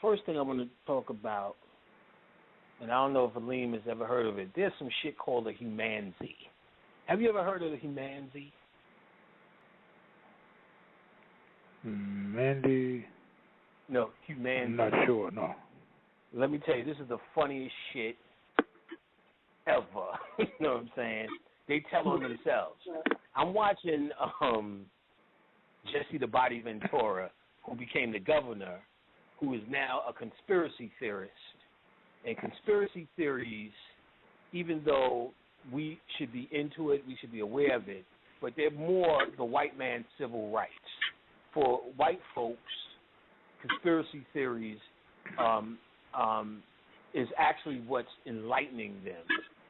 first thing I want to talk about, and I don't know if Aleem has ever heard of it, there's some shit called a Humanzee. Have you ever heard of the Humanzee? Mandy? No, Humanzee. I'm not sure, no. Let me tell you, this is the funniest shit ever. You know what I'm saying? They tell on themselves. I'm watching Jesse the Body Ventura, who became the governor, who is now a conspiracy theorist. And conspiracy theories, even though we should be into it, we should be aware of it, but they're more the white man's civil rights. For white folks, conspiracy theories is actually what's enlightening them,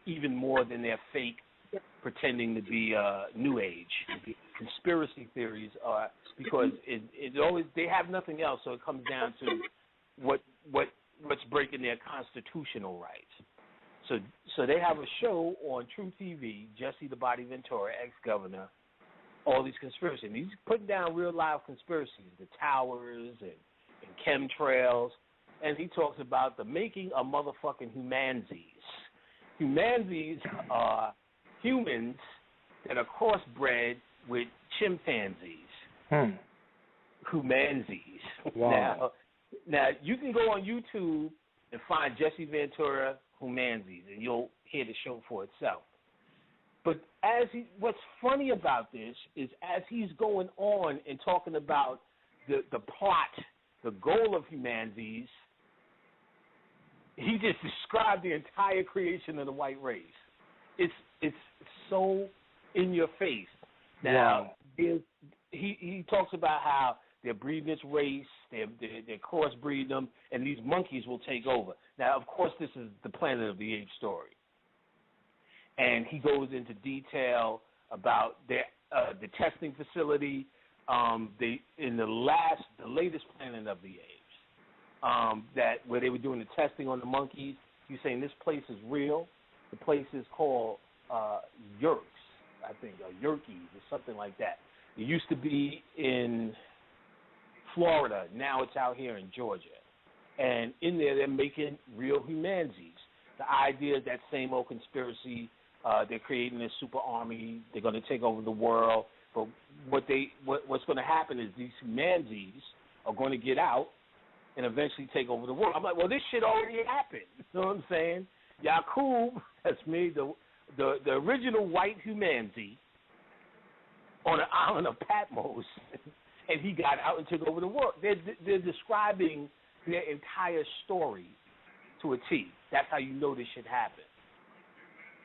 even more than their fake pretending to be New Age. Conspiracy theories are because it always they have nothing else, so it comes down to what's breaking their constitutional rights. So they have a show on True TV, Jesse the Body Ventura, ex-governor, all these conspiracies. And he's putting down real live conspiracies, the towers and chemtrails, and he talks about the making of motherfucking Humanzees. Humanzees are humans that are crossbred with chimpanzees. Humanzees. Wow. Now, you can go on YouTube and find Jesse Ventura Humanzees, and you'll hear the show for itself. But what's funny about this is as he's going on and talking about the plot, the goal of Humanzees, he just described the entire creation of the white race. It's so in your face. Now, he talks about how they're breeding this race, they're crossbreeding them, and these monkeys will take over. Now, of course, this is the Planet of the Apes story. And he goes into detail about the testing facility, the latest Planet of the Apes, that where they were doing the testing on the monkeys. He's saying this place is real. The place is called Yerkes, I think, or Yerkes or something like that. It used to be in Florida. Now it's out here in Georgia. And in there, they're making real Humanzees. The idea is that same old conspiracy. They're creating this super army. They're going to take over the world. But what's going to happen is these Humanzees are going to get out and eventually take over the world. I'm like, well, this shit already happened. You know what I'm saying? Yakub has made the original white Humanzee on an island of Patmos, and he got out and took over the world. They're describing their entire story to a T. That's how you know this shit happened.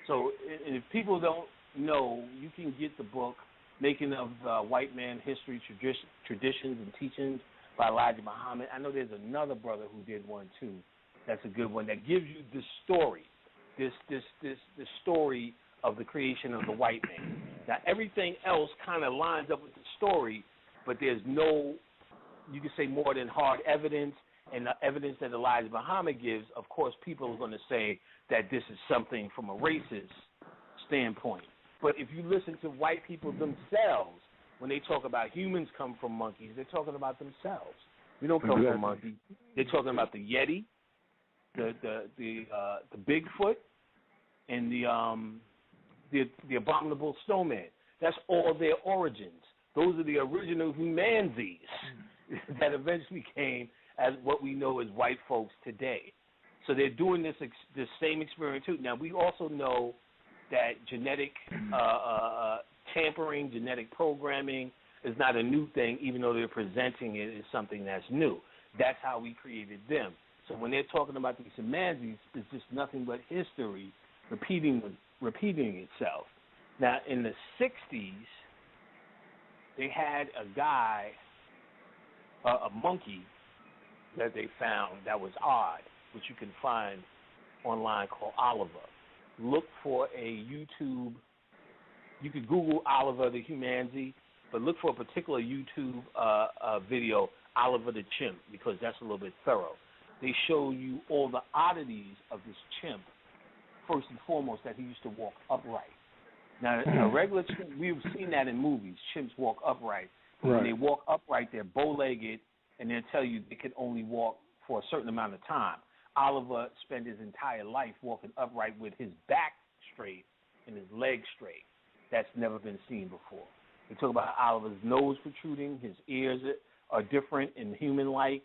So if people don't know, you can get the book, Making of White Man History, Traditions, and Teachings by Elijah Muhammad. I know there's another brother who did one, too. That's a good one that gives you the story, this story of the creation of the white man. Now, everything else kind of lines up with the story, but there's no, you can say, more than hard evidence. And the evidence that Elijah Muhammad gives, of course, people are going to say that this is something from a racist standpoint. But if you listen to white people themselves, when they talk about humans come from monkeys, they're talking about themselves. We don't come from monkeys. They're talking about the Yeti, the Bigfoot, and the abominable snowman. That's all their origins. Those are the original Humanzees that eventually came as what we know as white folks today. So they're doing this same experiment too. Now, we also know that genetic tampering, genetic programming is not a new thing, even though they're presenting it as something that's new. That's how we created them. So when they're talking about these Humanzees, it's just nothing but history repeating itself. Now, in the 60s, they had a guy, a monkey, that they found that was odd, which you can find online, called Oliver. Look for a YouTube. You could Google Oliver the Humanzee, but look for a particular YouTube video, Oliver the Chimp, because that's a little bit thorough. They show you all the oddities of this chimp. First and foremost, that he used to walk upright. Now, a regular chimp, we've seen that in movies. Chimps walk upright. Right. When they walk upright, they're bow-legged, and they'll tell you they can only walk for a certain amount of time. Oliver spent his entire life walking upright with his back straight and his legs straight. That's never been seen before. They talk about Oliver's nose protruding, his ears are different and human-like.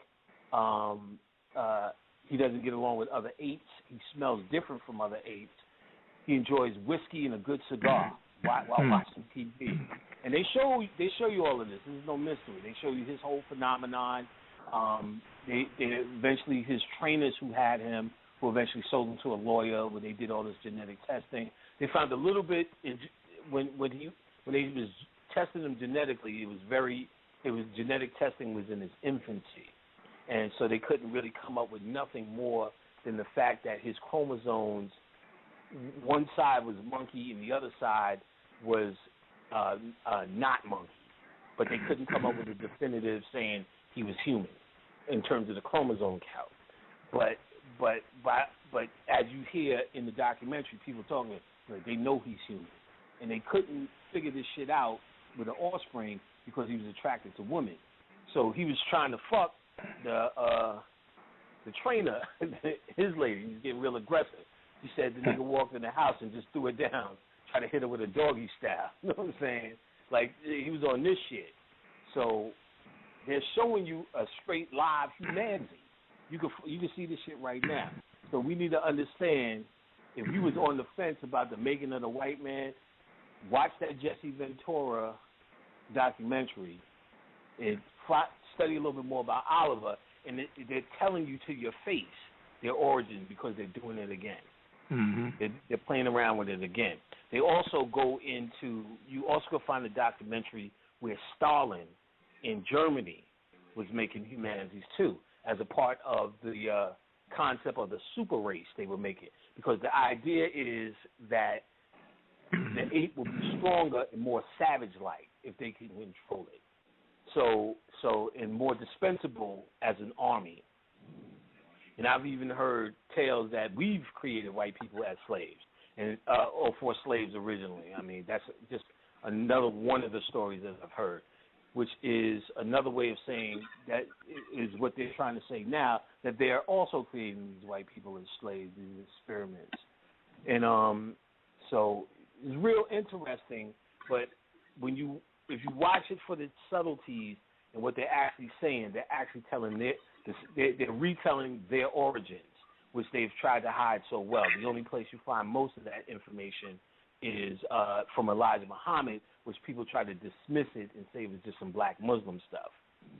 He doesn't get along with other apes. He smells different from other apes. He enjoys whiskey and a good cigar while watching TV. And they show you all of this. This is no mystery. They show you his whole phenomenon. They eventually, his trainers who had him, who eventually sold him to a lawyer where they did all this genetic testing. They found a little bit when they was testing him genetically. Genetic testing was in his infancy, and so they couldn't really come up with nothing more than the fact that his chromosomes, one side was monkey and the other side was not monkey, but they couldn't come up with a definitive saying he was human in terms of the chromosome count. But as you hear in the documentary, people talking, they know he's human, and they couldn't figure this shit out with an offspring because he was attracted to women. So he was trying to fuck the trainer, his lady. He was getting real aggressive. He said the nigga walked in the house and just threw her down, tried to hit her with a doggy style. You know what I'm saying? Like, he was on this shit. So they're showing you a straight live Humanzee. You can see this shit right now. So we need to understand, if you was on the fence about the making of the white man, watch that Jesse Ventura documentary and study a little bit more about Oliver, and they're telling you to your face their origin because they're doing it again. Mm-hmm. They're playing around with it again. They also go into, you also go find a documentary where Stalin in Germany was making Humanzees too, as a part of the concept of the super race they were making, because the idea is that the ape will be stronger and more savage-like if they can control it. So and more dispensable as an army. And I've even heard tales that we've created white people as slaves, and or for slaves originally. I mean, that's just another one of the stories that I've heard, which is another way of saying that is what they're trying to say now, that they are also creating these white people as slaves, these experiments. And so it's real interesting, but if you watch it for the subtleties and what they're actually saying, they're actually telling they're retelling their origins, which they've tried to hide so well. The only place you find most of that information is from Elijah Muhammad, which people try to dismiss it and say it was just some black Muslim stuff.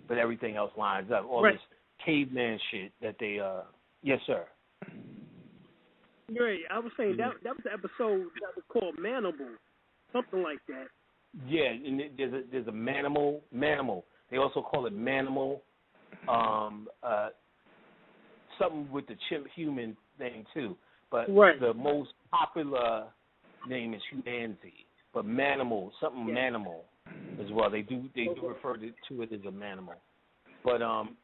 But everything else lines up. All this caveman shit that they, yes, sir. Right, I was saying that was the episode that was called Manimal, something like that. Yeah, and there's a Manimal. They also call it Manimal. Something with the chimp human thing too. But the most popular name is Humanzee. But Manimal, Manimal as well. They do refer to it as a Manimal. But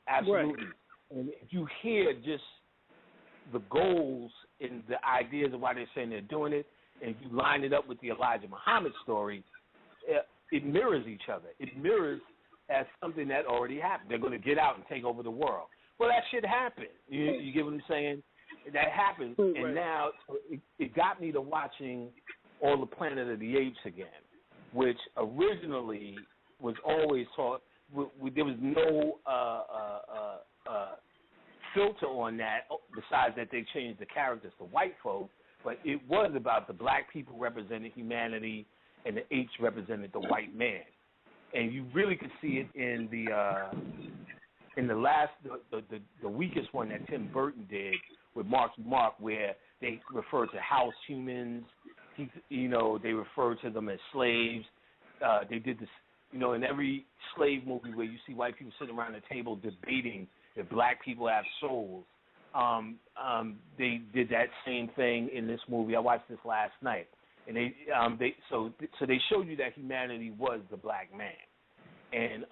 absolutely. Right. And if you hear just the goals and the ideas of why they're saying they're doing it, and if you line it up with the Elijah Muhammad story, it mirrors each other. It mirrors as something that already happened. They're going to get out and take over the world. Well, that shit happened. You get what I'm saying? That happened, and now it got me to watching all the Planet of the Apes again, which originally was always taught. There was no filter on that, besides that they changed the characters to white folk, but it was about the black people representing humanity and the apes represented the white man. And you really could see it in the last, the weakest one that Tim Burton did with Marky Mark, where they referred to house humans. They referred to them as slaves. They did this, in every slave movie where you see white people sitting around the table debating if black people have souls. They did that same thing in this movie. I watched this last night, and they showed you that humanity was the black man, and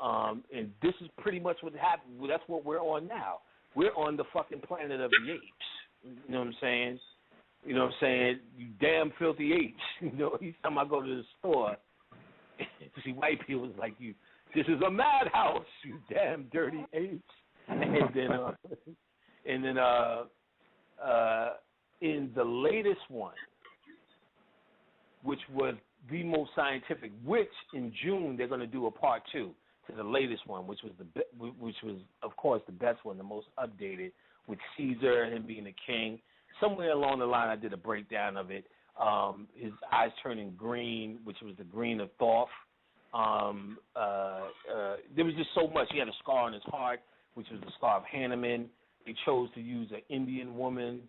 this is pretty much what happened. Well, that's what we're on now. We're on the fucking planet of the apes. You know what I'm saying? You you damn filthy apes. Each time I go to the store, to see white people, it's like, this is a madhouse, you damn dirty apes. And then in the latest one, which was the most scientific, which in June they're going to do a part 2 to the latest one, which was of course the best one, the most updated, with Caesar, him being the king. Somewhere along the line, I did a breakdown of it. His eyes turning green, which was the green of Thoth. There was just so much. He had a scar on his heart, which was the scar of Hanuman. They chose to use an Indian woman,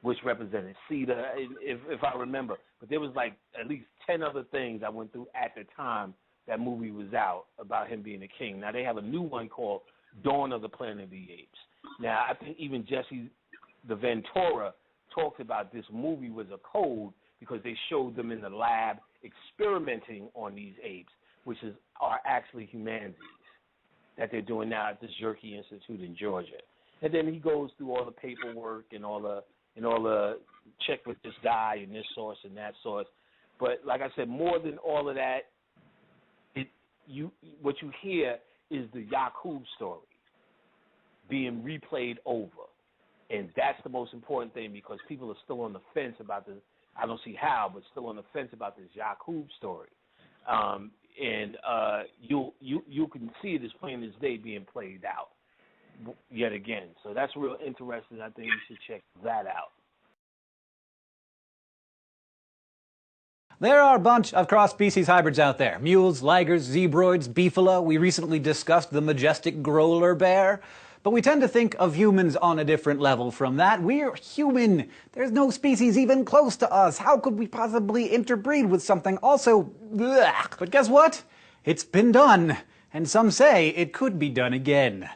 which represented Sita, if I remember. But there was like at least 10 other things I went through at the time that movie was out about him being a king. Now, they have a new one called Dawn of the Planet of the Apes. Now, I think even Jesse the Ventura talked about this movie was a code because they showed them in the lab experimenting on these apes, which are actually Humanzees that they're doing now at the Yerkes Institute in Georgia. And then he goes through all the paperwork and all the check with this guy and this source and that source. But like I said, more than all of that, what you hear is the Yakub story being replayed over. And that's the most important thing because people are still on the fence about this. I don't see how, but still on the fence about this Yakub story. And you can see it as plain as day being played out yet again. So that's real interesting. I think you should check that out. There are a bunch of cross-species hybrids out there. Mules, ligers, zebroids, beefalo. We recently discussed the majestic growler bear. But we tend to think of humans on a different level from that. We're human. There's no species even close to us. How could we possibly interbreed with something also blech? But guess what? It's been done. And some say it could be done again.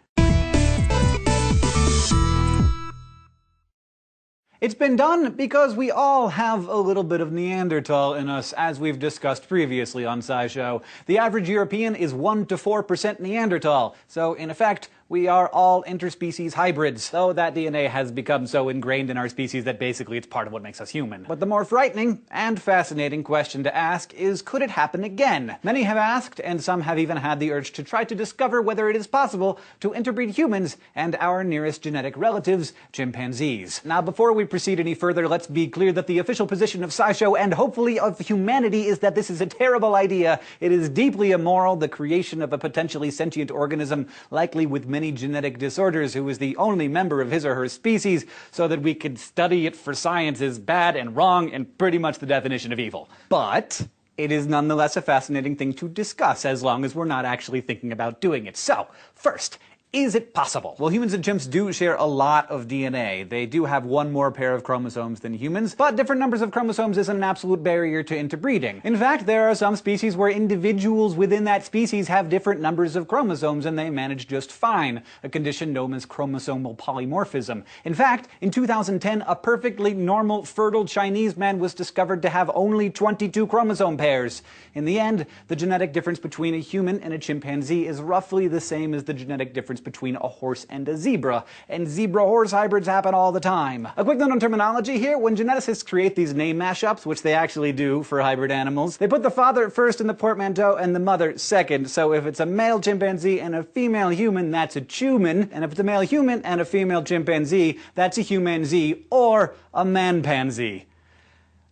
It's been done because we all have a little bit of Neanderthal in us, as we've discussed previously on SciShow. The average European is 1 to 4% Neanderthal, so in effect, we are all interspecies hybrids, though that DNA has become so ingrained in our species that basically it's part of what makes us human. But the more frightening and fascinating question to ask is, could it happen again? Many have asked, and some have even had the urge to try to discover whether it is possible to interbreed humans and our nearest genetic relatives, chimpanzees. Now, before we proceed any further, let's be clear that the official position of SciShow and hopefully of humanity is that this is a terrible idea. It is deeply immoral, the creation of a potentially sentient organism, likely with many genetic disorders, who is the only member of his or her species, so that we could study it for science is bad and wrong and pretty much the definition of evil. But it is nonetheless a fascinating thing to discuss, as long as we're not actually thinking about doing it. So, first, is it possible? Well, humans and chimps do share a lot of DNA. They do have one more pair of chromosomes than humans, but different numbers of chromosomes isn't an absolute barrier to interbreeding. In fact, there are some species where individuals within that species have different numbers of chromosomes and they manage just fine, a condition known as chromosomal polymorphism. In fact, in 2010, a perfectly normal, fertile Chinese man was discovered to have only 22 chromosome pairs. In the end, the genetic difference between a human and a chimpanzee is roughly the same as the genetic difference between a horse and a zebra, and zebra-horse hybrids happen all the time. A quick note on terminology here: when geneticists create these name mashups, which they actually do for hybrid animals, they put the father first in the portmanteau and the mother second. So if it's a male chimpanzee and a female human, that's a chuman, and if it's a male human and a female chimpanzee, that's a humanzee or a manpansy.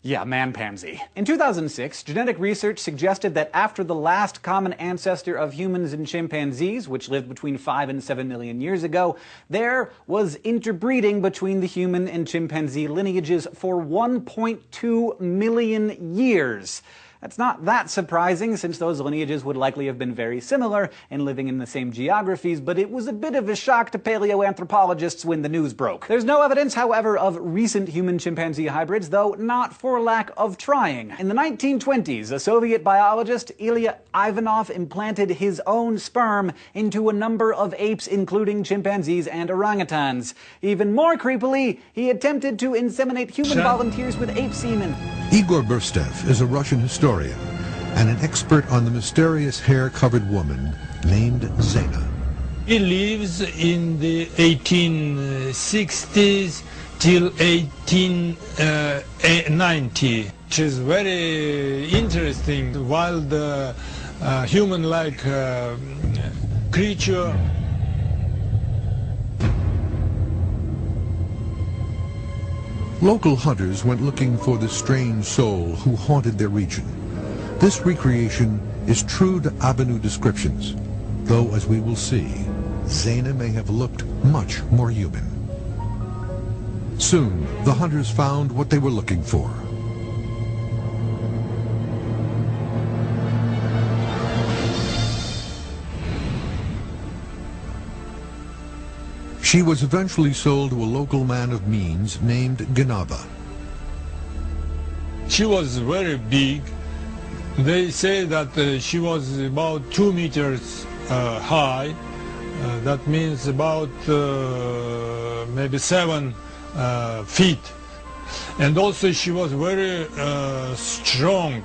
Yeah, manpansy. In 2006, genetic research suggested that after the last common ancestor of humans and chimpanzees, which lived between 5 and 7 million years ago, there was interbreeding between the human and chimpanzee lineages for 1.2 million years. That's not that surprising, since those lineages would likely have been very similar and living in the same geographies, but it was a bit of a shock to paleoanthropologists when the news broke. There's no evidence, however, of recent human-chimpanzee hybrids, though not for lack of trying. In the 1920s, a Soviet biologist, Ilya Ivanov, implanted his own sperm into a number of apes, including chimpanzees and orangutans. Even more creepily, he attempted to inseminate human volunteers with ape semen. Igor Burstev is a Russian historian and an expert on the mysterious hair-covered woman named Zena. He lives in the 1860s till 1890. She's very interesting, wild, human-like creature. Local hunters went looking for the strange soul who haunted their region. This recreation is true to Abenu descriptions, though, as we will see, Zena may have looked much more human. Soon, the hunters found what they were looking for. She was eventually sold to a local man of means named Ganaba. She was very big. They say that she was about 2 meters high. That means about maybe 7 feet. And also she was very strong.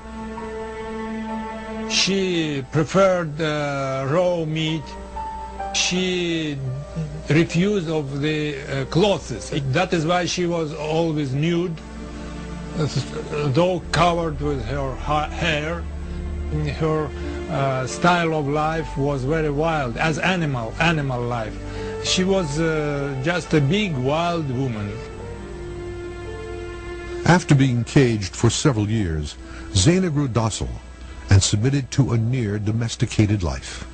She preferred raw meat. She refused of the clothes. That is why she was always nude, though covered with her hair. Her style of life was very wild, as animal life. She was just a big wild woman. After being caged for several years, Zena grew docile and submitted to a near domesticated life.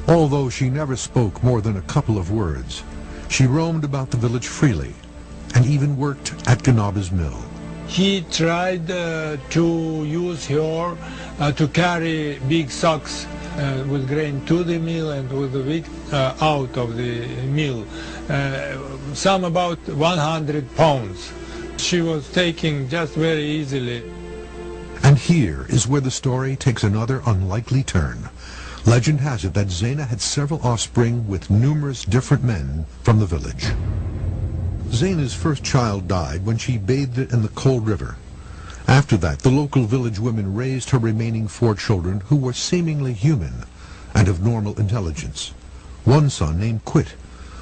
Although she never spoke more than a couple of words, she roamed about the village freely and even worked at Ganaba's mill. He tried to use her to carry big sacks with grain to the mill and with the wheat out of the mill, some about 100 pounds. She was taking just very easily. And here is where the story takes another unlikely turn. Legend has it that Zena had several offspring with numerous different men from the village. Zena's first child died when she bathed it in the cold river. After that, the local village women raised her remaining 4 children who were seemingly human and of normal intelligence. One son, named Quit,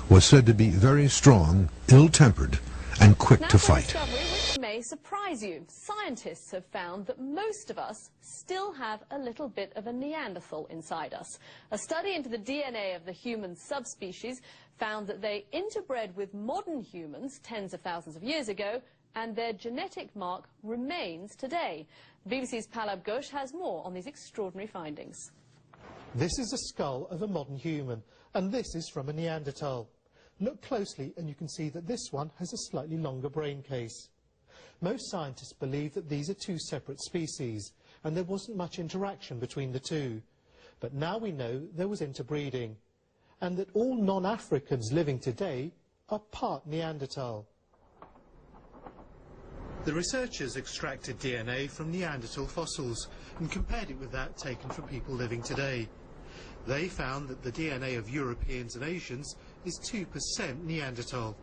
was said to be very strong, ill-tempered, and quick to fight. Discovery which may surprise you. Scientists have found that most of us still have a little bit of a Neanderthal inside us. A study into the DNA of the human subspecies found that they interbred with modern humans tens of thousands of years ago, and their genetic mark remains today. BBC's Palab Ghosh has more on these extraordinary findings. This is a skull of a modern human, and this is from a Neanderthal. Look closely and you can see that this one has a slightly longer brain case. Most scientists believe that these are 2 separate species, and there wasn't much interaction between the 2. But now we know there was interbreeding, and that all non-Africans living today are part Neanderthal. The researchers extracted DNA from Neanderthal fossils and compared it with that taken from people living today. They found that the DNA of Europeans and Asians is 2% Neanderthal.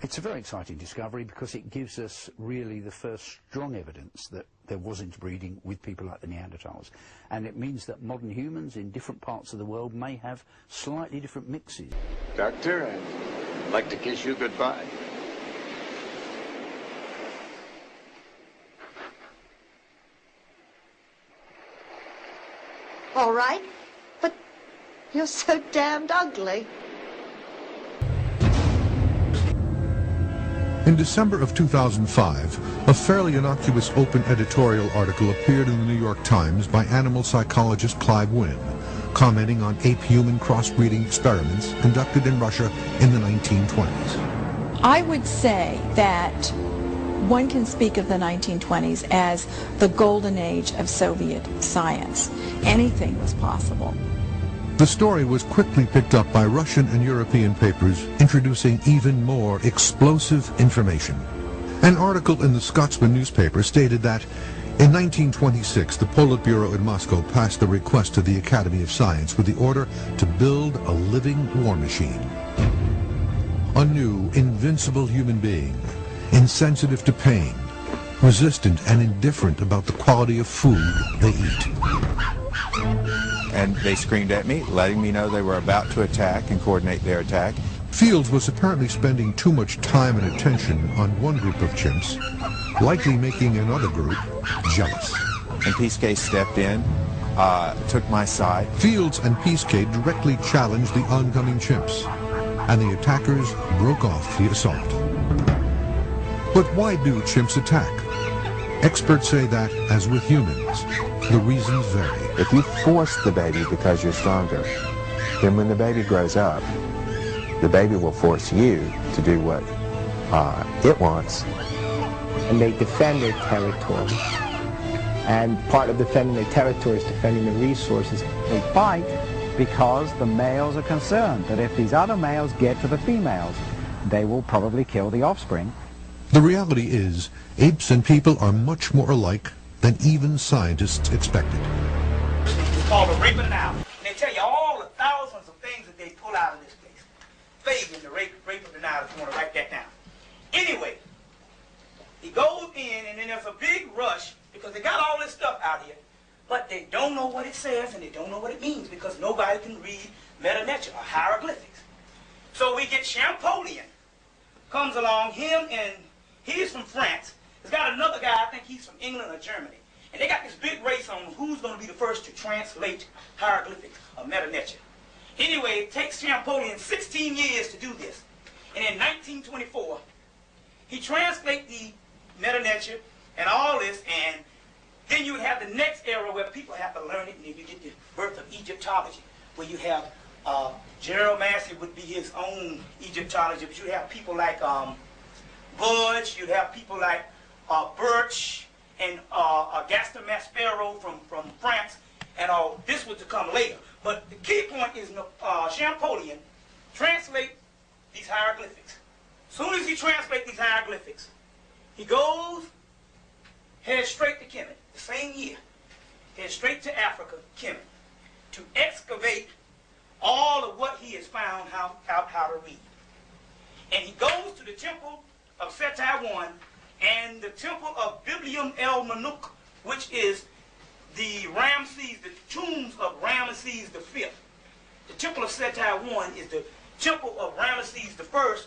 It's a very exciting discovery because it gives us really the first strong evidence that there was interbreeding with people like the Neanderthals. And it means that modern humans in different parts of the world may have slightly different mixes. Doctor, I'd like to kiss you goodbye. All right, but you're so damned ugly. In December of 2005, a fairly innocuous open editorial article appeared in the New York Times by animal psychologist Clive Wynne, commenting on ape-human crossbreeding experiments conducted in Russia in the 1920s. I would say that one can speak of the 1920s as the golden age of Soviet science. Anything was possible. The story was quickly picked up by Russian and European papers, introducing even more explosive information. An article in the Scotsman newspaper stated that in 1926, the Politburo in Moscow passed a request to the Academy of Science with the order to build a living war machine. A new, invincible human being, insensitive to pain, resistant and indifferent about the quality of food they eat. And they screamed at me, letting me know they were about to attack and coordinate their attack. Fields was apparently spending too much time and attention on one group of chimps, likely making another group jealous. And Peace stepped in, took my side. Fields and Peace directly challenged the oncoming chimps, and the attackers broke off the assault. But why do chimps attack? Experts say that, as with humans, the reasons vary. If you force the baby because you're stronger, then when the baby grows up, the baby will force you to do what it wants. And they defend their territory. And part of defending their territory is defending the resources. They fight because the males are concerned that if these other males get to the females, they will probably kill the offspring. The reality is, apes and people are much more alike than even scientists expected. It's called a rape of the Nile. And they tell you all the thousands of things that they pull out of this place. Fabian, the rape of the Nile, if you want to write that down. Anyway, he goes in, and then there's a big rush because they got all this stuff out here, but they don't know what it says and they don't know what it means because nobody can read meta-nature or hieroglyphics. So we get Champollion, comes along, him, and he's from France. There's got another guy, I think he's from England or Germany. And they got this big race on who's going to be the first to translate hieroglyphics or meta-nature. Anyway, it takes Champollion 16 years to do this. And in 1924, he translates the meta-nature and all this, and then you would have the next era where people have to learn it, and then you get the birth of Egyptology, where you have Gerald Massey would be his own Egyptology, but you have people like Budge, you'd have people like Birch, and Gaston Maspero from France, and all this was to come later. But the key point is Champollion translate these hieroglyphics. As soon as he translates these hieroglyphics, he goes, heads straight to Kemet, the same year, heads straight to Africa, Kemet, to excavate all of what he has found how to read. And he goes to the temple of Setai I and the temple of Biblium El Manuk, which is the tombs of Ramesses V. The temple of Setai I is the temple of Ramesses I,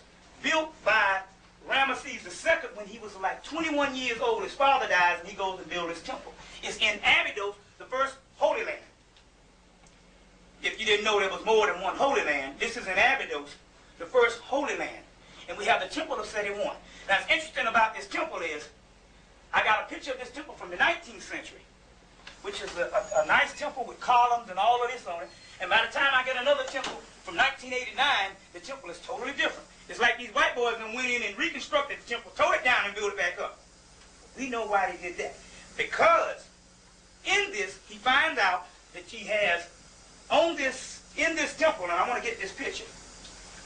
built by Ramesses II when he was like 21 years old. His father dies and he goes and builds his temple. It's in Abydos, the first Holy Land. If you didn't know there was more than one Holy Land, this is in Abydos, the first Holy Land. And we have the temple of Seti I. Now, what's interesting about this temple is, I got a picture of this temple from the 19th century, which is a nice temple with columns and all of this on it. And by the time I get another temple from 1989, the temple is totally different. It's like these white boys then went in and reconstructed the temple, tore it down and built it back up. We know why they did that. Because in this, he finds out that he has in this temple, and I want to get this picture.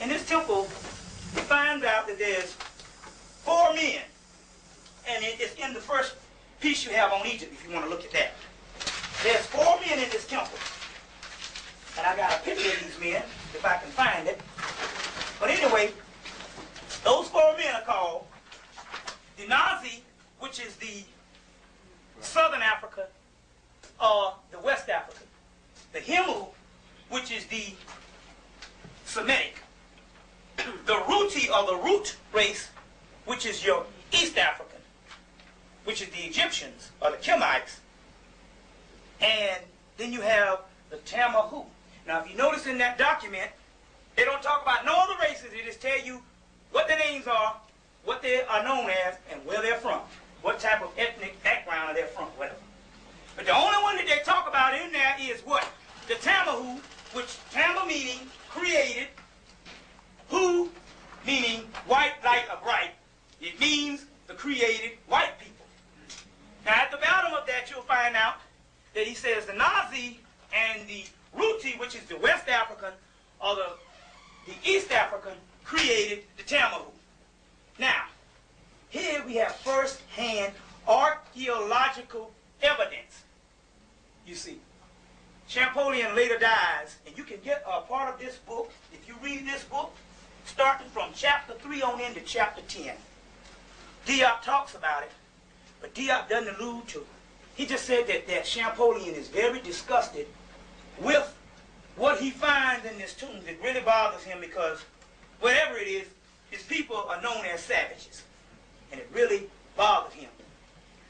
In this temple, he finds out that there's 4 men. And it's in the first piece you have on Egypt, if you want to look at that. There's 4 men in this temple. And I got a picture of these men, if I can find it. But anyway, those 4 men are called the Nazi, which is the Southern Africa, or the West Africa. The Himu, which is the Semitic. The Ruti, or the Root race, which is your East African, which is the Egyptians, or the Kemites. And then you have the Tamahu. Now, if you notice in that document, they don't talk about no other races. They just tell you what their names are, what they are known as, and where they're from. What type of ethnic background they're from, whatever. But the only one that they talk about in there is what? The Tamahu, which Tama meaning created, Hu meaning white, light, or bright. It means the created white people. Now, at the bottom of that, you'll find out that he says the Nazi and the Ruti, which is the West African, or the East African, created the Tamahu. Now, here we have first-hand archaeological evidence. You see, Champollion later dies, and you can get a part of this book, if you read this book, starting from chapter 3 on into chapter 10. Diop talks about it, but Diop doesn't allude to it. He just said that Champollion is very disgusted with what he finds in this tomb. It really bothers him because whatever it is, his people are known as savages. And it really bothered him.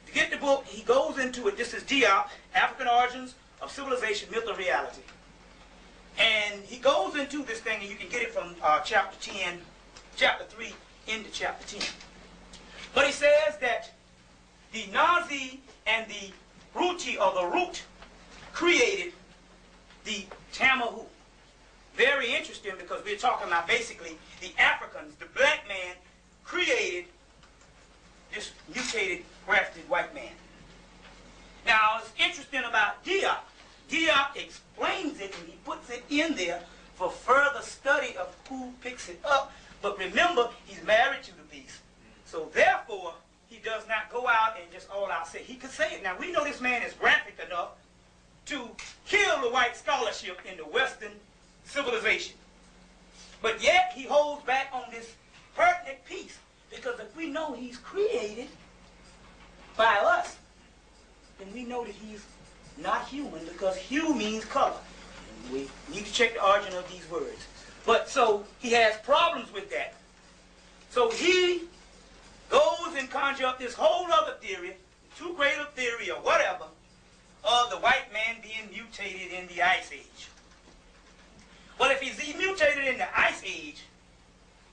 To get the book, he goes into it. This is Diop, African Origins of Civilization, Myth or Reality. And he goes into this thing, and you can get it from chapter 3 into chapter 10. But he says that the Nazi and the Ruchi, or the root, created the Tamahu. Very interesting, because we're talking about basically the Africans. The black man created this mutated, grafted white man. Now, it's interesting about Diop. Diop explains it, and he puts it in there for further study of who picks it up. But remember, he's married to the beast. So therefore, he does not go out and just all out say. He could say it. Now, we know this man is graphic enough to kill the white scholarship in the Western civilization. But yet, he holds back on this pertinent piece. Because if we know he's created by us, then we know that he's not human, because hue means color. And we need to check the origin of these words. But so he has problems with that. So he goes and conjures up this whole other theory, too great a theory or whatever, of the white man being mutated in the Ice Age. Well, if he's mutated in the Ice Age,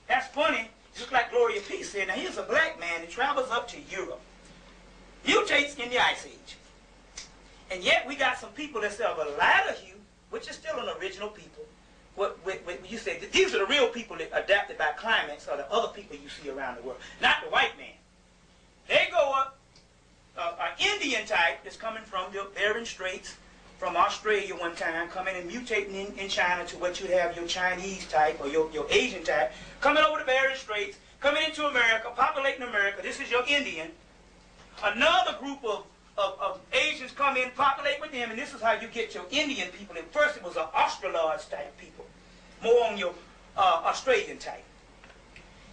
that's funny, just like Gloria Peace said. Now, here's a black man that travels up to Europe, mutates in the Ice Age. And yet we got some people that say of a lighter hue, which is still an original people. What you said, these are the real people that adapted by climates, or the other people you see around the world, not the white man. They go up, an Indian type that's coming from the Bering Straits, from Australia one time, coming and mutating in China to what you have your Chinese type or your Asian type, coming over the Bering Straits, coming into America, populating America. This is your Indian. Another group of Asians come in, populate with them, and this is how you get your Indian people. At first it was an Australoid type people, more on your Australian type.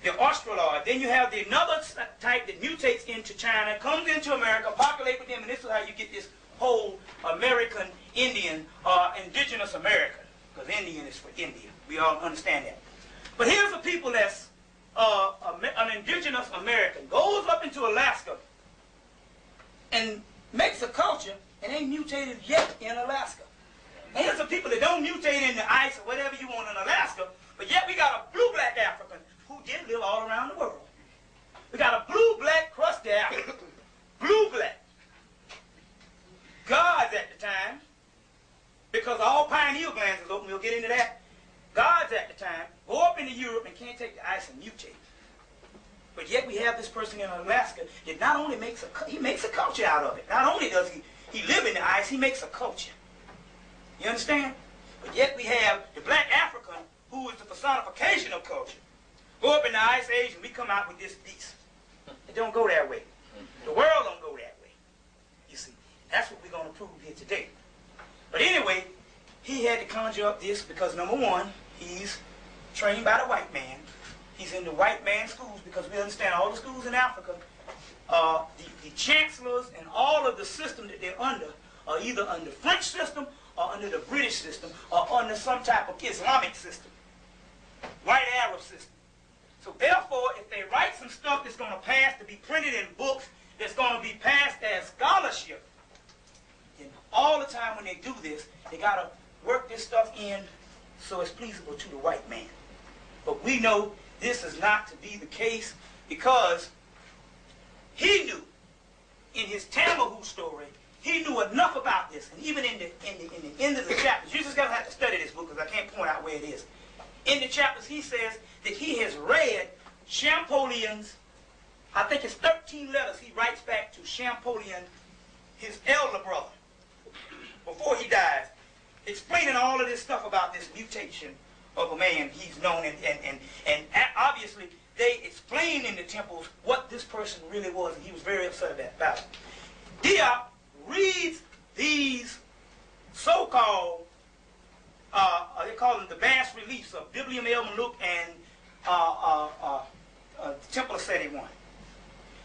The Australoid. Then you have another type that mutates into China, comes into America, populate with them, and this is how you get this whole American Indian, indigenous American, because Indian is for India. We all understand that. But here's a people that's an indigenous American, goes up into Alaska and makes a culture and ain't mutated yet in Alaska. And here's some people that don't mutate in the ice or whatever you want in Alaska, but yet we got a blue-black African who did live all around the world. We got a blue-black crusty African, blue-black. Gods at the time, because all pineal glands is open, we'll get into that. Gods at the time go up into Europe and can't take the ice and mutate. But yet we have this person in Alaska that not only makes a culture out of it. Not only does he live in the ice, he makes a culture. You understand? But yet we have the black African, who is the personification of culture. Go up in the Ice Age and we come out with this beast. It don't go that way. The world don't go that way. You see, that's what we're going to prove here today. But anyway, he had to conjure up this because, number one, he's trained by the white man. He's in the white man schools, because we understand all the schools in Africa, the chancellors and all of the system that they're under are either under the French system or under the British system or under some type of Islamic system, white Arab system. So therefore, if they write some stuff that's going to pass to be printed in books, that's going to be passed as scholarship, then all the time when they do this, they got to work this stuff in so it's pleasable to the white man. But we know this is not to be the case, because he knew in his Tamahu story, he knew enough about this. And even in the end of the chapters, you just got to have to study this book, because I can't point out where it is. In the chapters, he says that he has read Champollion's, I think it's 13 letters he writes back to Champollion, his elder brother, before he dies, explaining all of this stuff about this mutation of a man he's known, and obviously they explained in the temples what this person really was, and he was very upset about it. Diop reads these so-called, they call them the bas reliefs of Biblium El Maluk and Temple of Seti I.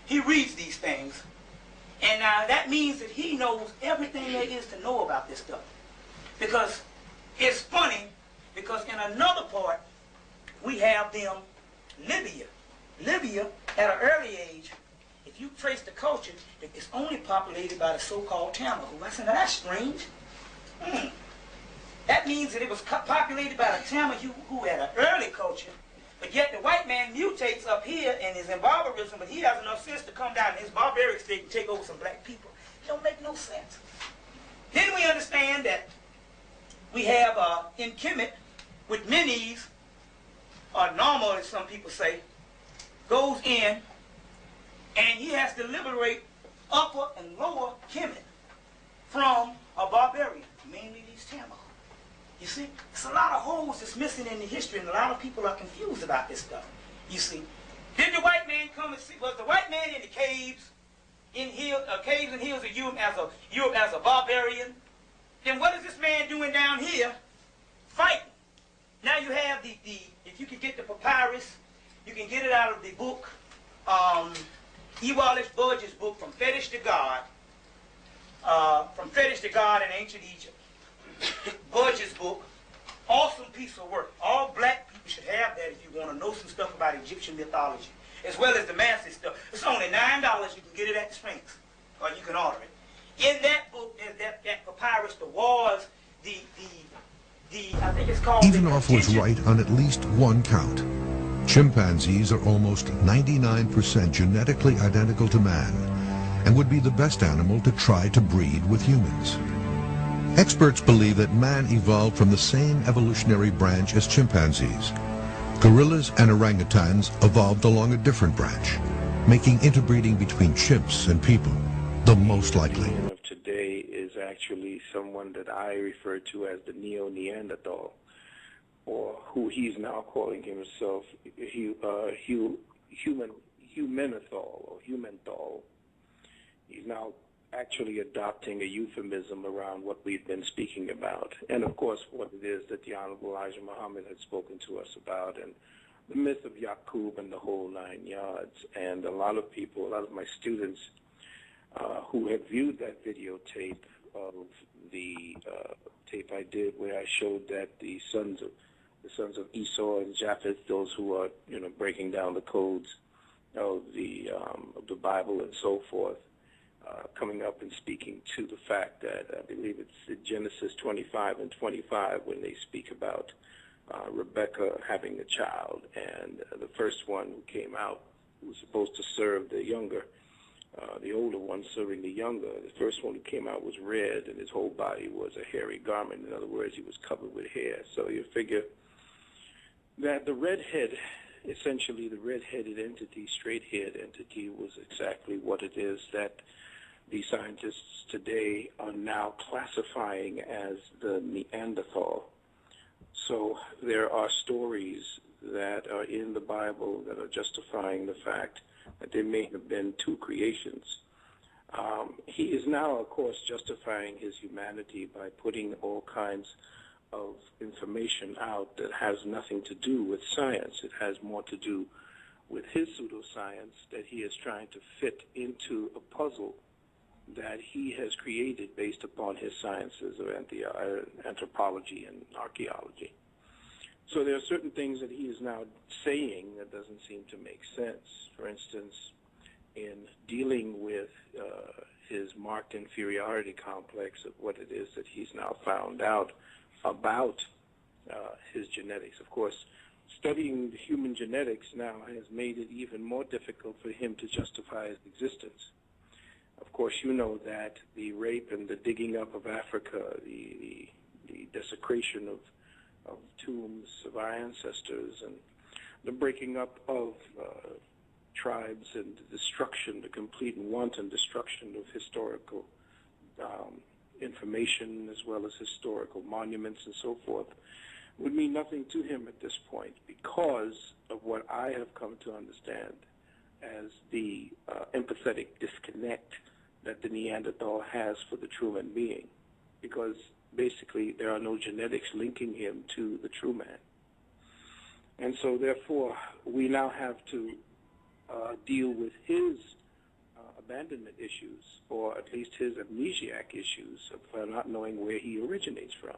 He reads these things, and that means that he knows everything there is to know about this stuff. Because it's funny, because in another part, we have them, Libya. Libya, at an early age, if you trace the culture, it's only populated by the so-called Tamahu. I said, now that's strange. That means that it was populated by the Tamahu who, at an early culture, But yet the white man mutates up here and is in barbarism, but he has enough sense to come down in his barbaric state and take over some black people. It don't make no sense. Then we understand that we have in Kemet, with Menes, or normal as some people say, goes in and he has to liberate upper and lower Kemet from a barbarian, mainly these Tamahu. You see, it's a lot of holes that's missing in the history, and a lot of people are confused about this stuff. You see, did the white man come and see? Was the white man in the caves, caves and hills of Europe as a barbarian? Then what is this man doing down here, fighting? Now you have if you can get the papyrus, you can get it out of the book, Ewalish Budge's book, From Fetish to God in Ancient Egypt. Budge's book, awesome piece of work. All black people should have that if you want to know some stuff about Egyptian mythology, as well as the massive stuff. It's only $9. You can get it at the Sphinx, or you can order it. In that book, there's that papyrus, the wars, I think it's called... Evanoff was right on at least one count. Chimpanzees are almost 99% genetically identical to man, and would be the best animal to try to breed with humans. Experts believe that man evolved from the same evolutionary branch as chimpanzees. Gorillas and orangutans evolved along a different branch, making interbreeding between chimps and people the most likely. Of today is actually someone that I refer to as the Neo-Neanderthal, or who he's now calling himself Humanzee or Humanthal. He's now actually adopting a euphemism around what we've been speaking about, and of course what it is that the Honorable Elijah Muhammad had spoken to us about, and the myth of Yakub and the whole 9 yards. And a lot of my students who had viewed that videotape of the tape I did where I showed that the sons of Esau and Japheth, those who are breaking down the codes of the Bible and so forth, coming up and speaking to the fact that I believe it's Genesis 25 and 25 when they speak about Rebecca having a child, and the first one who came out who was supposed to serve the younger, the older one serving the younger. The first one who came out was red, and his whole body was a hairy garment. In other words, he was covered with hair. So you figure that the redhead, essentially the red-headed entity, straight-haired entity, was exactly what it is that the scientists today are now classifying as the Neanderthal. So there are stories that are in the Bible that are justifying the fact that there may have been two creations. He is now, of course, justifying his humanity by putting all kinds of information out that has nothing to do with science. It has more to do with his pseudoscience that he is trying to fit into a puzzle that he has created based upon his sciences of anthropology and archaeology. So there are certain things that he is now saying that doesn't seem to make sense. For instance, in dealing with his marked inferiority complex of what it is that he's now found out about his genetics. Of course, studying human genetics now has made it even more difficult for him to justify his existence. Of course, you know that the rape and the digging up of Africa, the desecration of tombs of our ancestors, and the breaking up of tribes, and the destruction, the complete and wanton destruction of historical information as well as historical monuments and so forth, would mean nothing to him at this point because of what I have come to understand as the empathetic disconnect that the Neanderthal has for the true man being, because basically there are no genetics linking him to the true man. And so therefore we now have to deal with his abandonment issues, or at least his amnesiac issues of not knowing where he originates from.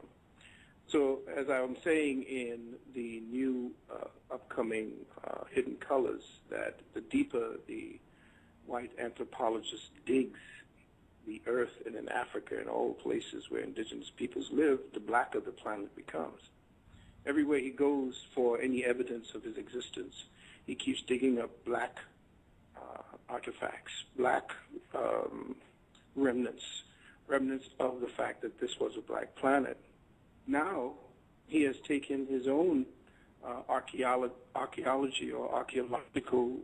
So as I'm saying in the new upcoming Hidden Colors, that the deeper the white anthropologist digs the earth and in Africa and all places where indigenous peoples live, the blacker the planet becomes. Everywhere he goes for any evidence of his existence, he keeps digging up black artifacts, black remnants of the fact that this was a black planet. Now he has taken his own archaeology or archaeological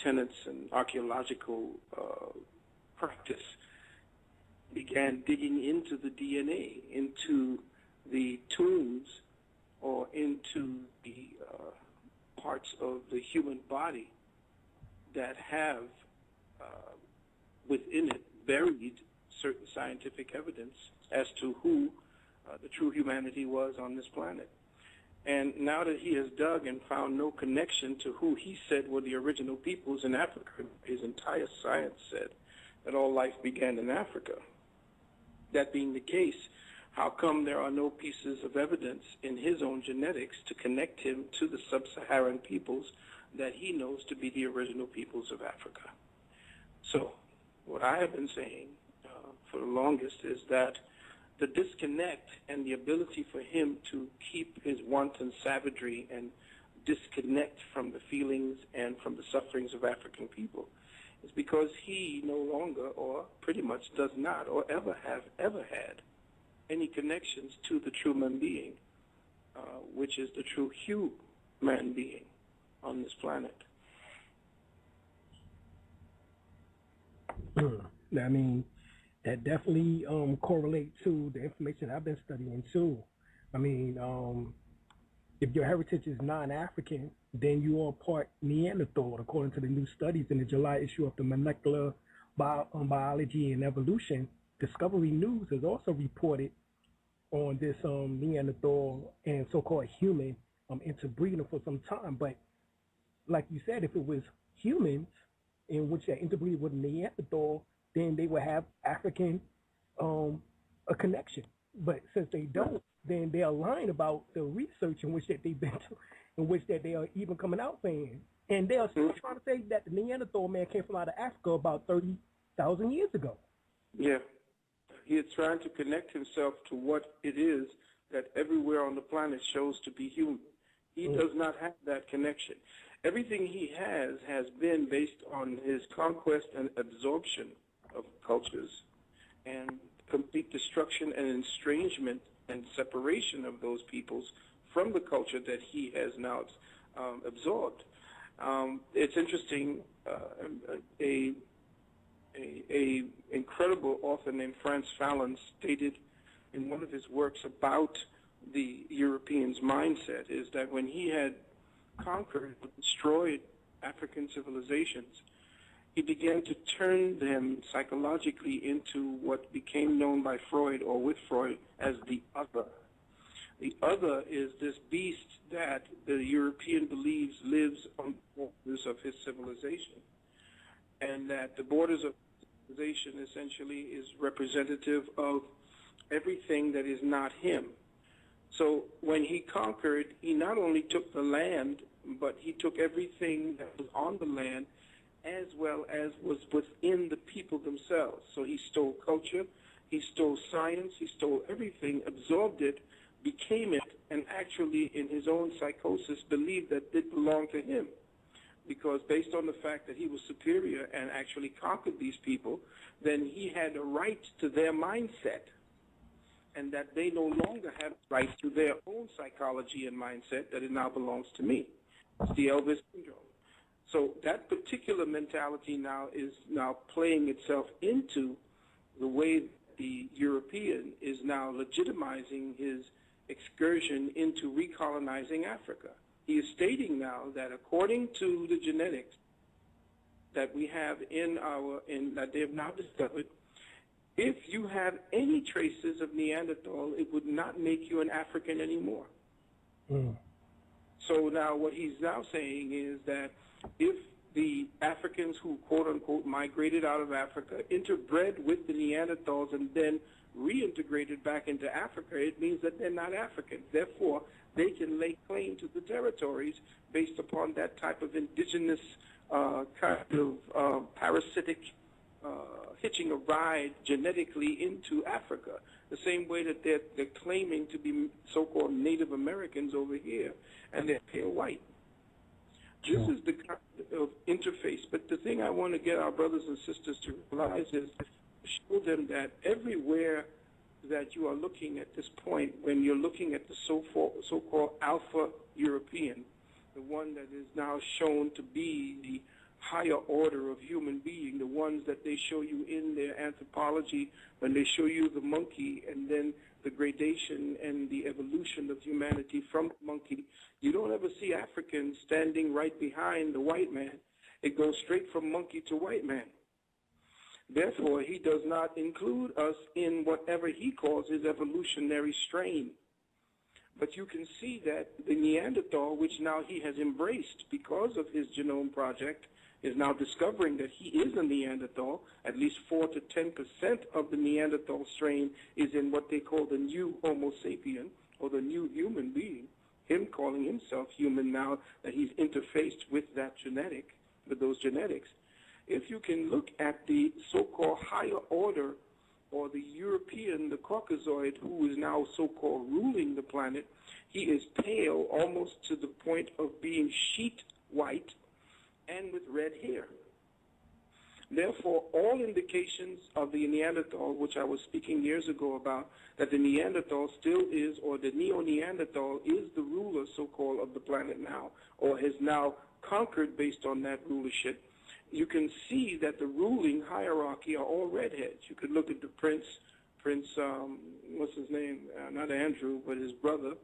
tenets and archaeological practice, began digging into the DNA, into the tombs, or into the parts of the human body that have within it buried certain scientific evidence as to who the true humanity was on this planet. And now that he has dug and found no connection to who he said were the original peoples in Africa, his entire science said that all life began in Africa. That being the case, how come there are no pieces of evidence in his own genetics to connect him to the sub-Saharan peoples that he knows to be the original peoples of Africa? So what I have been saying for the longest is that the disconnect and the ability for him to keep his wanton savagery and disconnect from the feelings and from the sufferings of African people is because he no longer, or pretty much does not, or ever had any connections to the true man being, which is the true human being on this planet. I mean, that definitely correlates to the information I've been studying too. I mean, if your heritage is non-African, then you are part Neanderthal, according to the new studies in the July issue of the Molecular Biology and Evolution. Discovery News has also reported on this Neanderthal and so-called human interbreeding for some time. But like you said, if it was humans in which they interbreed with Neanderthal, then they would have African a connection. But since they don't, then they are lying about the research in which that they've been to, in which that they are even coming out saying. And they are still trying to say that the Neanderthal man came from out of Africa about 30,000 years ago. Yeah. He is trying to connect himself to what it is that everywhere on the planet shows to be human. He does not have that connection. Everything he has been based on his conquest and absorption of cultures and complete destruction and estrangement and separation of those peoples from the culture that he has now absorbed. It's interesting, a incredible author named Franz Fallon stated in one of his works about the Europeans' mindset is that when he had conquered, destroyed African civilizations, he began to turn them psychologically into what became known by Freud, or with Freud, as the other. The other is this beast that the European believes lives on the borders of his civilization, and that the borders of civilization essentially is representative of everything that is not him. So when he conquered, he not only took the land, but he took everything that was on the land as well as was within the people themselves. So he stole culture, he stole science, he stole everything, absorbed it, became it, and actually in his own psychosis believed that it belonged to him. Because based on the fact that he was superior and actually conquered these people, then he had a right to their mindset, and that they no longer have right to their own psychology and mindset, that it now belongs to me. It's the Elvis syndrome. So that particular mentality now is now playing itself into the way the European is now legitimizing his excursion into recolonizing Africa. He is stating now that according to the genetics that we have that they have now discovered, if you have any traces of Neanderthal, it would not make you an African anymore. So now what he's now saying is that if the Africans who, quote-unquote, migrated out of Africa, interbred with the Neanderthals and then reintegrated back into Africa, it means that they're not African. Therefore, they can lay claim to the territories based upon that type of indigenous kind of parasitic hitching a ride genetically into Africa. the same way that they're claiming to be so-called Native Americans over here, and they're pale white. This is the kind of interface. But the thing I want to get our brothers and sisters to realize is show them that everywhere that you are looking at this point, when you're looking at the so-called Alpha European, the one that is now shown to be the higher order of human being, the ones that they show you in their anthropology when they show you the monkey and then the gradation and the evolution of humanity from the monkey, you don't ever see Africans standing right behind the white man. It goes straight from monkey to white man. Therefore, he does not include us in whatever he calls his evolutionary strain. But you can see that the Neanderthal, which now he has embraced because of his genome project, is now discovering that he is a Neanderthal. At least 4 to 10% of the Neanderthal strain is in what they call the new Homo sapien, or the new human being, him calling himself human now that he's interfaced with that genetic, with those genetics. If you can look at the so-called higher order, or the European, the Caucasoid, who is now so-called ruling the planet, he is pale almost to the point of being sheet white and with red hair. Therefore, all indications of the Neanderthal, which I was speaking years ago about, that the Neanderthal still is, or the Neo-Neanderthal is the ruler, so-called, of the planet now, or has now conquered based on that rulership. You can see that the ruling hierarchy are all redheads. You could look at the Prince, what's his name? Not Andrew, but his brother.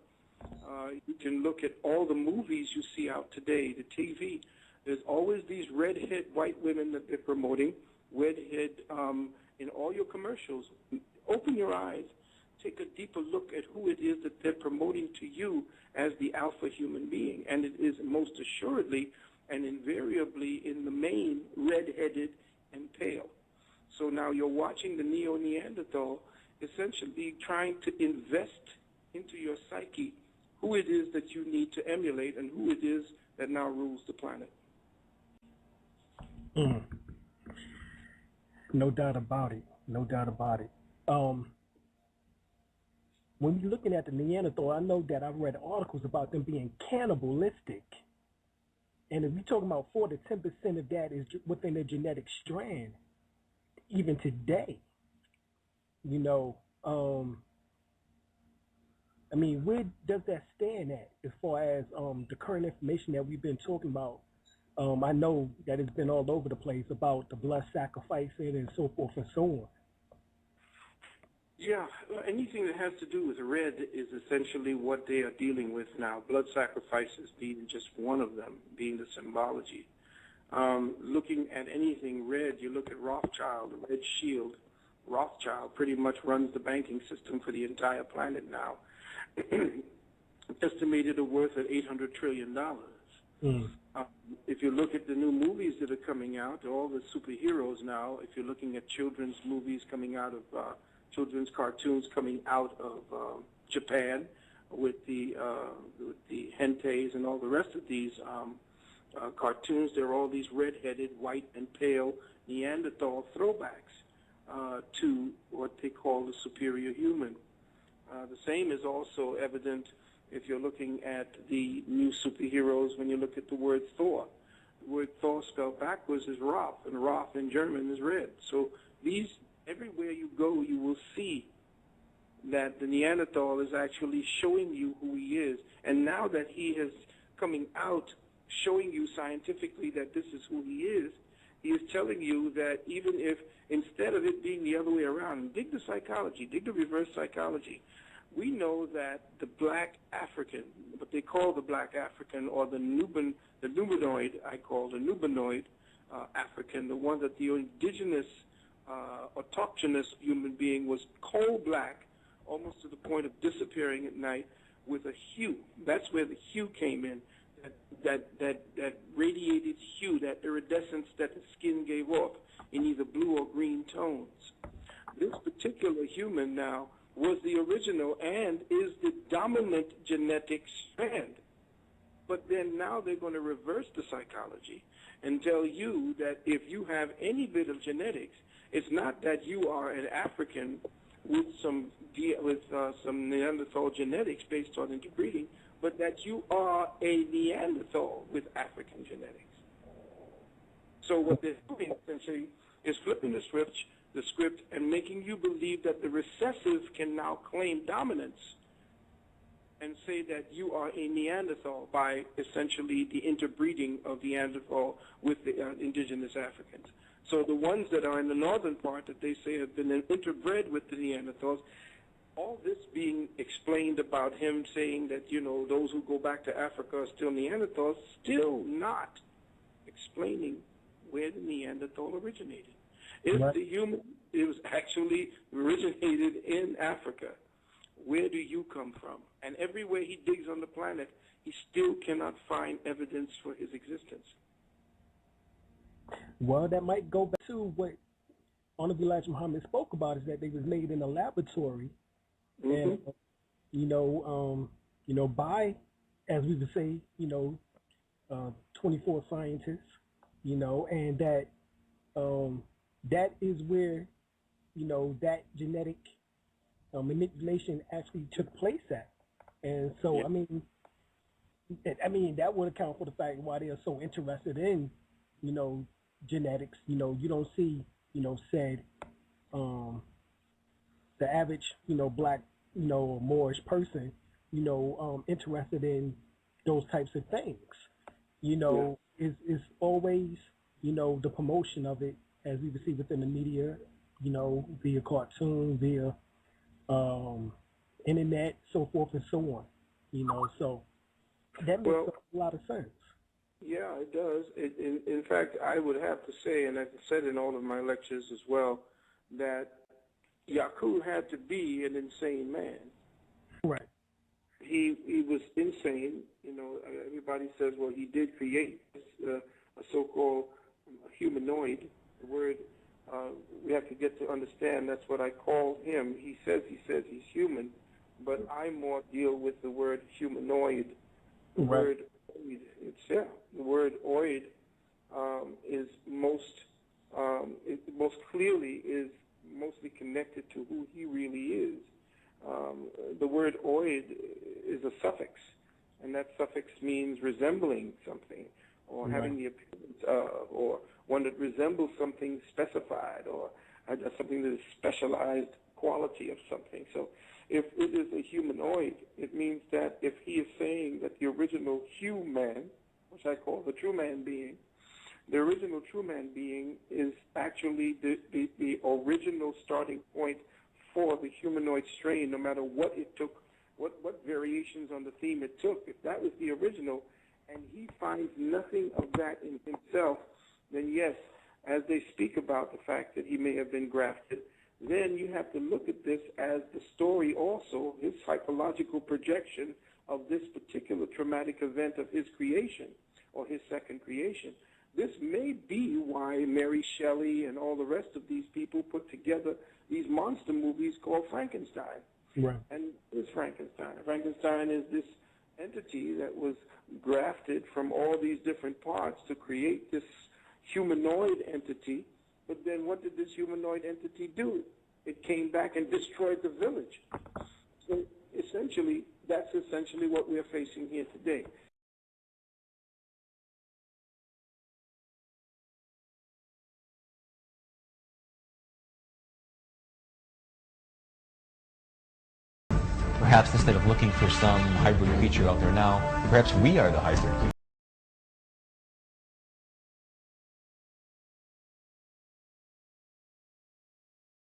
You can look at all the movies you see out today, the TV. There's always these redhead white women that they're promoting, redhead in all your commercials. Open your eyes. Take a deeper look at who it is that they're promoting to you as the alpha human being. And it is most assuredly and invariably in the main red-headed and pale. So now you're watching the Neo-Neanderthal essentially trying to invest into your psyche who it is that you need to emulate and who it is that now rules the planet. No doubt about it. No doubt about it. When you're looking at the Neanderthal, I know that I've read articles about them being cannibalistic. And if you're talking about 4 to 10% of that is within the genetic strand, even today, you know, I mean, where does that stand at as far as the current information that we've been talking about? I know that it's been all over the place about the blood sacrificing and so forth and so on. Yeah, anything that has to do with red is essentially what they are dealing with now. Blood sacrifices being just one of them, being the symbology. Looking at anything red, you look at Rothschild, the Red Shield. Rothschild pretty much runs the banking system for the entire planet now. Estimated a worth at $800 trillion. If you look at the new movies that are coming out, all the superheroes now, if you're looking at children's movies coming out of children's cartoons coming out of Japan with the hentais and all the rest of these cartoons, there are all these red-headed, white and pale Neanderthal throwbacks to what they call the superior human. The same is also evident if you're looking at the new superheroes when you look at the word Thor. The word Thor spelled backwards is Roth, and Roth in German is red. So these, everywhere you go, you will see that the Neanderthal is actually showing you who he is. And now that he is coming out showing you scientifically that this is who he is telling you that even if, instead of it being the other way around, dig the psychology, dig the reverse psychology, we know that the black African, what they call the black African, or the Nubanoid, I call the Nubanoid African, the one that the indigenous autochthonous human being was coal black, almost to the point of disappearing at night, with a hue. That's where the hue came in, that radiated hue, that iridescence that the skin gave off in either blue or green tones. This particular human now was the original and is the dominant genetic strand. But then now they're going to reverse the psychology and tell you that if you have any bit of genetics, it's not that you are an African with some Neanderthal genetics based on interbreeding, but that you are a Neanderthal with African genetics. So what they're doing essentially is flipping the script and making you believe that the recessive can now claim dominance and say that you are a Neanderthal by essentially the interbreeding of Neanderthal with the indigenous Africans. So the ones that are in the northern part that they say have been interbred with the Neanderthals, all this being explained about him saying that, you know, those who go back to Africa are still Neanderthals, still not explaining where the Neanderthal originated. If the human is actually originated in Africa, where do you come from? And everywhere he digs on the planet, he still cannot find evidence for his existence. Well, that might go back to what Honorable Elijah Muhammad spoke about, is that they was made in a laboratory, and by, as we would say, 24 scientists, and that that is where that genetic manipulation actually took place at. And so, I mean, that would account for the fact why they are so interested in, genetics. You don't see, said, the average, black, Moorish person, interested in those types of things. Is always, the promotion of it, as we would see within the media, via cartoon, via internet, so forth and so on. So that makes a lot of sense. Yeah, it does. In fact, I would have to say, and I've said in all of my lectures as well, that Yakub had to be an insane man. Right. He was insane. Everybody says, well, he did create a so-called humanoid. The word we have to get to understand, that's what I call him. He says he's human, but I more deal with the word humanoid. The word oid, the word oid is most clearly is mostly connected to who he really is. The word oid is a suffix, and that suffix means resembling something, or having the appearance of, or one that resembles something specified, or something that is specialized quality of something. So if it is a humanoid, it means that if he is saying that the original human, which I call the true man being, the original true man being is actually the original starting point for the humanoid strain, no matter what it took, what variations on the theme it took. If that was the original, and he finds nothing of that in himself, then yes, as they speak about the fact that he may have been grafted, then you have to look at this as the story also, his psychological projection of this particular traumatic event of his creation, or his second creation. This may be why Mary Shelley and all the rest of these people put together these monster movies called Frankenstein. Right. And it's Frankenstein. Frankenstein is this entity that was grafted from all these different parts to create this humanoid entity. But then what did this humanoid entity do? It came back and destroyed the village. So essentially, that's essentially what we're facing here today. Perhaps instead of looking for some hybrid creature out there now, perhaps we are the hybrid.